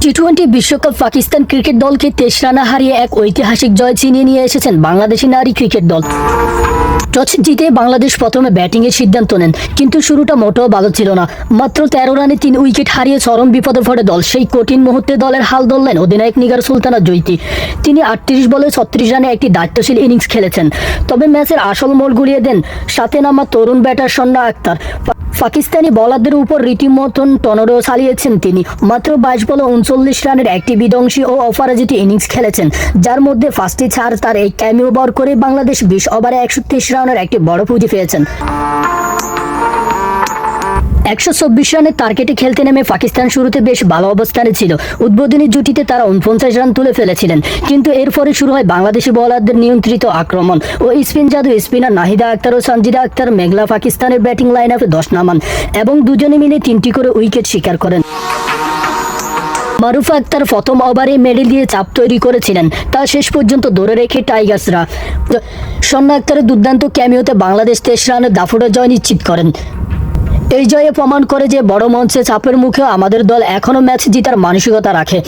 টি-20 বিশ্বকাপ পাকিস্তান ক্রিকেট দলকে 23 রানে হারিয়ে এক ঐতিহাসিক জয় ছিনিয়ে নিয়ে এসেছেন বাংলাদেশি নারী ক্রিকেট দল। টস জিতে বাংলাদেশ প্রথমে ব্যাটিংয়ের সিদ্ধান্ত নেন, কিন্তু শুরুটা মোটেও ভালো ছিল না। মাত্র 13 রানে 3 উইকেট হারিয়ে চরম বিপদে পড়ে দল। সেই কঠিন মুহূর্তে দলের হাল ধরলেন অধিনায়ক নিগার সুলতানা জয়িতি। তিনি 38 বলে 36 রানে একটি দায়িত্বশীল ইনিংস খেলেছেন। তবে ম্যাচের আসল মোড় ঘুরিয়ে দেন সাথে নামা তরুণ ব্যাটার সন্না আক্তার। পাকিস্তানি বলারদের উপর রীতিমতন টর্নেডো চালিয়েছেন তিনি। মাত্র 22 বলে 39 রানের একটি বিধ্বংসী ও অপরাজিত ইনিংস খেলেছেন, যার মধ্যে 5টি ছাড়। তার এই ক্যামিও বল করে বাংলাদেশ 20 ওভারে 123 রানের একটি বড় পুঁজি পেয়েছেন। 124 রানের টার্গেটে খেলতে নেমে পাকিস্তান শুরুতে বেশ ভালো অবস্থানে ছিল। উদ্বোধনী জুটিতে তারা 49 রান তুলে ফেলেছিলেন, কিন্তু এরপরে শুরু হয় বাংলাদেশি বোলারদের নিয়ন্ত্রিত আক্রমণ ও স্পিন জাদু। স্পিনার নাহিদা আক্তার ও সঞ্জিদা আক্তার মেঘলা পাকিস্তানের ব্যাটিং লাইন আপে 10 নামান এবং দুজনে মিলে 3টি করে উইকেট শিকার করেন। মারুফা আক্তার প্রথম ওভারে মেডেল দিয়ে চাপ তৈরি করেছিলেন, তা শেষ পর্যন্ত ধরে রেখে টাইগার্সরা। সন্না আক্তারের দুর্দান্ত ক্যামিওতে বাংলাদেশ 23 রানের দাফুড়ে জয় নিশ্চিত করেন। এই জয়ে প্রমাণ করে যে বড় মঞ্চে চাপের মুখেও আমাদের দল এখনও ম্যাচ জেতার মানসিকতা রাখে।